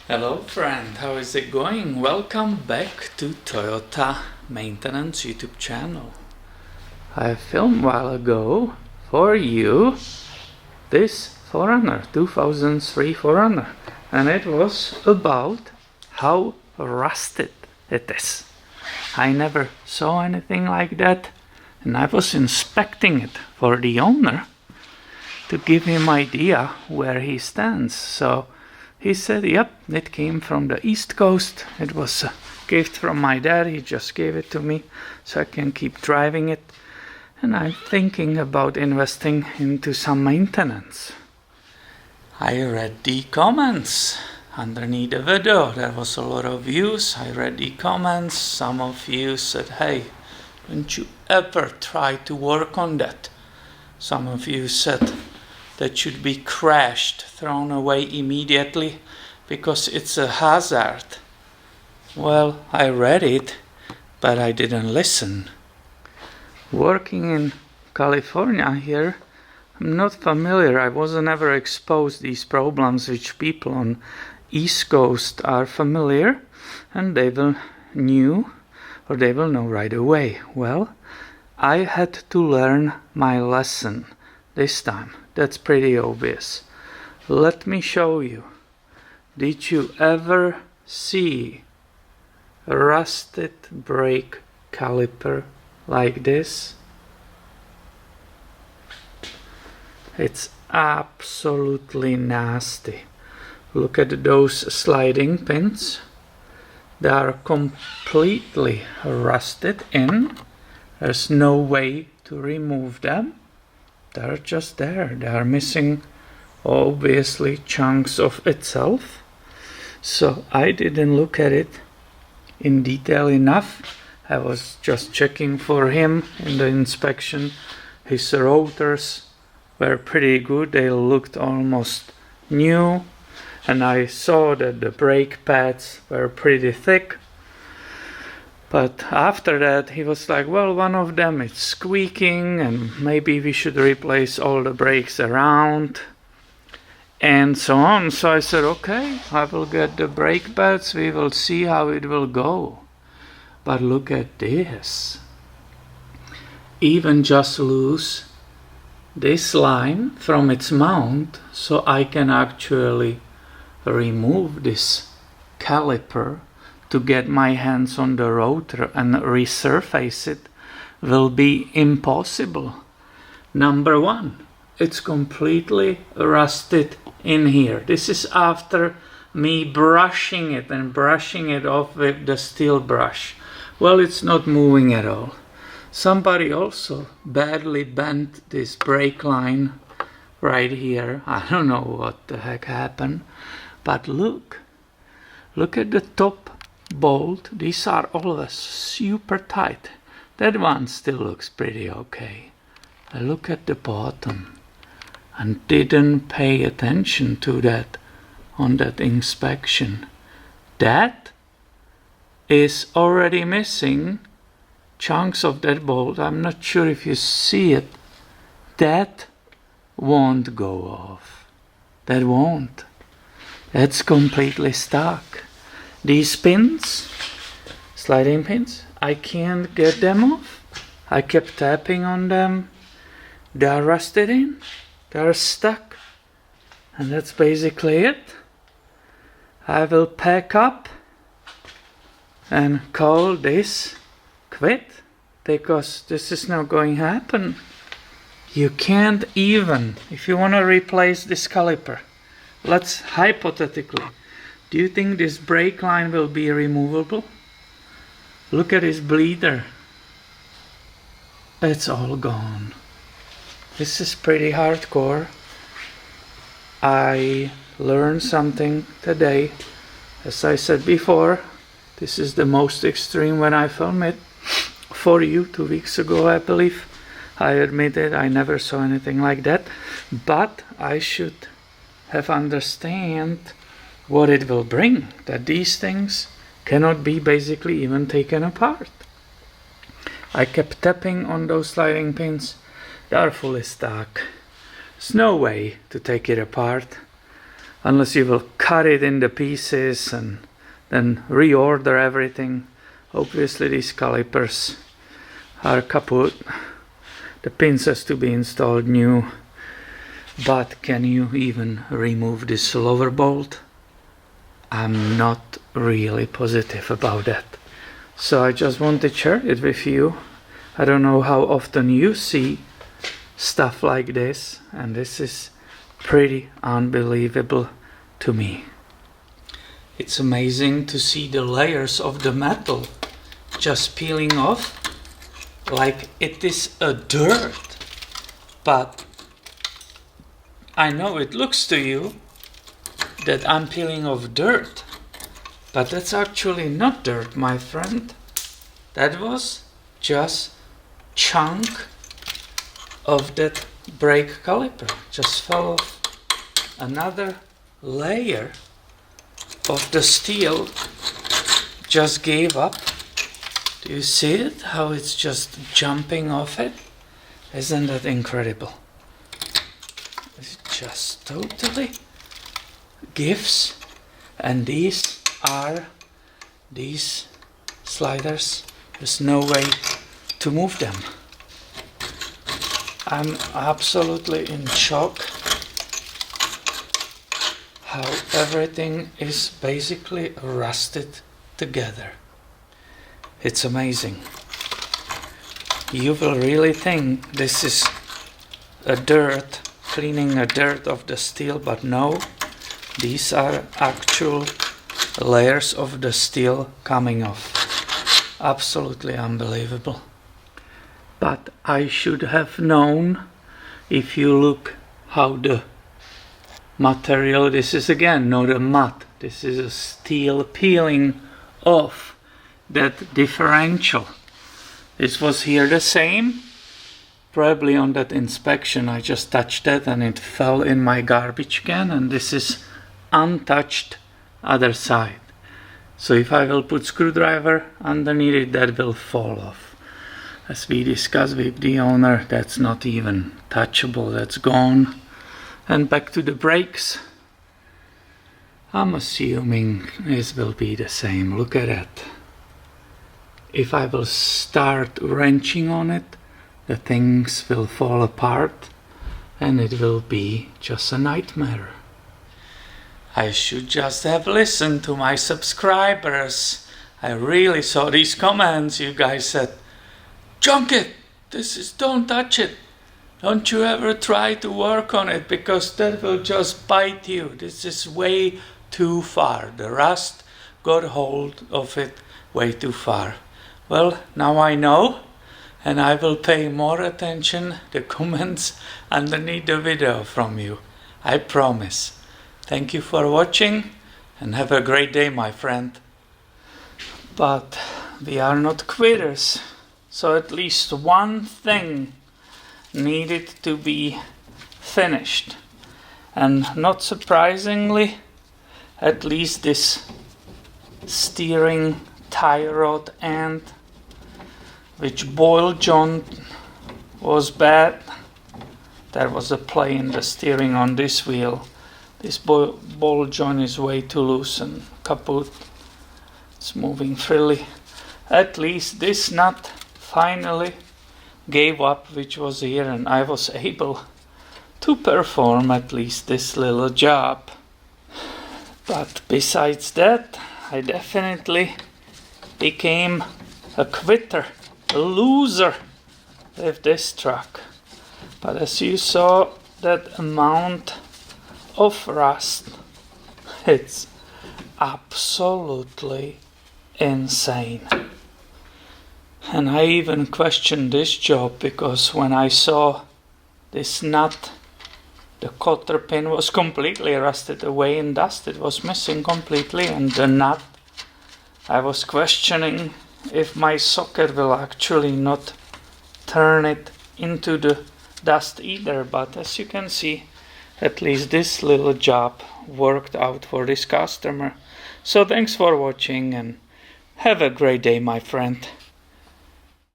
Hello friend, how is it going? Welcome back to Toyota Maintenance YouTube channel. I filmed a while ago for you this 2003 4Runner, and it was about how rusted it is. I never saw anything like that, and I was inspecting it for the owner to give him idea where he stands. So he said, yep, it came from the East Coast. It was a gift from my dad. He just gave it to me so I can keep driving it. And I'm thinking about investing into some maintenance. I read the comments underneath the video. There was a lot of views. I read the comments. Some of you said, hey, don't you ever try to work on that. Some of you said that should be crashed, thrown away immediately because it's a hazard. Well, I read it, but I didn't listen. Working in California here, I'm not familiar. I wasn't ever exposed these problems which people on East Coast are familiar, and they will know right away. Well, I had to learn my lesson this time. That's pretty obvious. Let me show you. Did you ever see a rusted brake caliper like this? It's absolutely nasty. Look at those sliding pins. They are completely rusted in. There's no way to remove them. They're just there. They are missing, obviously, chunks of itself. So I didn't look at it in detail enough. I was just checking for him in the inspection. His rotors were pretty good. They looked almost new. And I saw that the brake pads were pretty thick. But after that, he was like, well, one of them is squeaking and maybe we should replace all the brakes around and so on. So I said, okay, I will get the brake pads. We will see how it will go. But look at this. Even just lose this line from its mount so I can actually remove this caliper to get my hands on the rotor and resurface it will be impossible. Number one, it's completely rusted in here. This is after me brushing it and brushing it off with the steel brush. Well, it's not moving at all. Somebody also badly bent this brake line right here. I don't know what the heck happened, but look at the top bolt. These are always super tight. That one still looks pretty okay. I look at the bottom and didn't pay attention to that on that inspection. That is already missing chunks of that bolt. I'm not sure if you see it. That won't go off. That won't. That's completely stuck. These pins, sliding pins, I can't get them off. I kept tapping on them. They are rusted in. They are stuck. And that's basically it. I will pack up and call this quit, because this is not going to happen. You can't even, if you want to replace this caliper, let's hypothetically, do you think this brake line will be removable? Look at this bleeder. It's all gone. This is pretty hardcore. I learned something today. As I said before, this is the most extreme when I filmed it for you 2 weeks ago, I believe. I admitted I never saw anything like that, but I should have understand what it will bring, that these things cannot be basically even taken apart. I kept tapping on those sliding pins. They are fully stuck. There's no way to take it apart. unless you will cut it into pieces and then reorder everything. Obviously these calipers are kaput. The pins has to be installed new. But can you even remove this lower bolt? I'm not really positive about that. So I just want to share it with you. I don't know how often you see stuff like this, and this is pretty unbelievable to me. It's amazing to see the layers of the metal just peeling off like it is a dirt. But I know it looks to you that I'm peeling off dirt, but that's actually not dirt, my friend. That was just chunk of that brake caliper. Just fell off. Another layer of the steel just gave up. Do you see it? How it's just jumping off it? Isn't that incredible? It just totally gives. And these are these sliders. There's no way to move them. I'm absolutely in shock how everything is basically rusted together. It's amazing. You will really think this is a dirt, cleaning a dirt of the steel, but no, these are actual layers of the steel coming off. Absolutely unbelievable. But I should have known, if you look how the material, this is again not a mat, this is a steel peeling off that differential. This was here the same. Probably on that inspection I just touched that and it fell in my garbage can, and this is untouched other side. So if I will put screwdriver underneath it, that will fall off. As we discussed with the owner, that's not even touchable, that's gone. And back to the brakes. I'm assuming this will be the same. Look at that. If I will start wrenching on it, the things will fall apart and it will be just a nightmare. I should just have listened to my subscribers. I really saw these comments. You guys said, junk it, don't touch it. Don't you ever try to work on it, because that will just bite you. This is way too far. The rust got hold of it way too far. Well, now I know, and I will pay more attention the comments underneath the video from you. I promise. Thank you for watching and have a great day, my friend. But we are not quitters. So at least one thing needed to be finished. And not surprisingly, at least this steering tie rod end, which ball joint was bad. There was a play in the steering on this wheel. This ball joint is way too loose and kaput. It's moving freely. At least this nut finally gave up, which was here, and I was able to perform at least this little job. But besides that, I definitely became a quitter, a loser with this truck. But as you saw, that amount of rust, it's absolutely insane. And I even questioned this job, because when I saw this nut, the cotter pin was completely rusted away and dust. It was missing completely, and the nut, I was questioning if my socket will actually not turn it into the dust either. But as you can see, at least this little job worked out for this customer. So thanks for watching and have a great day, my friend.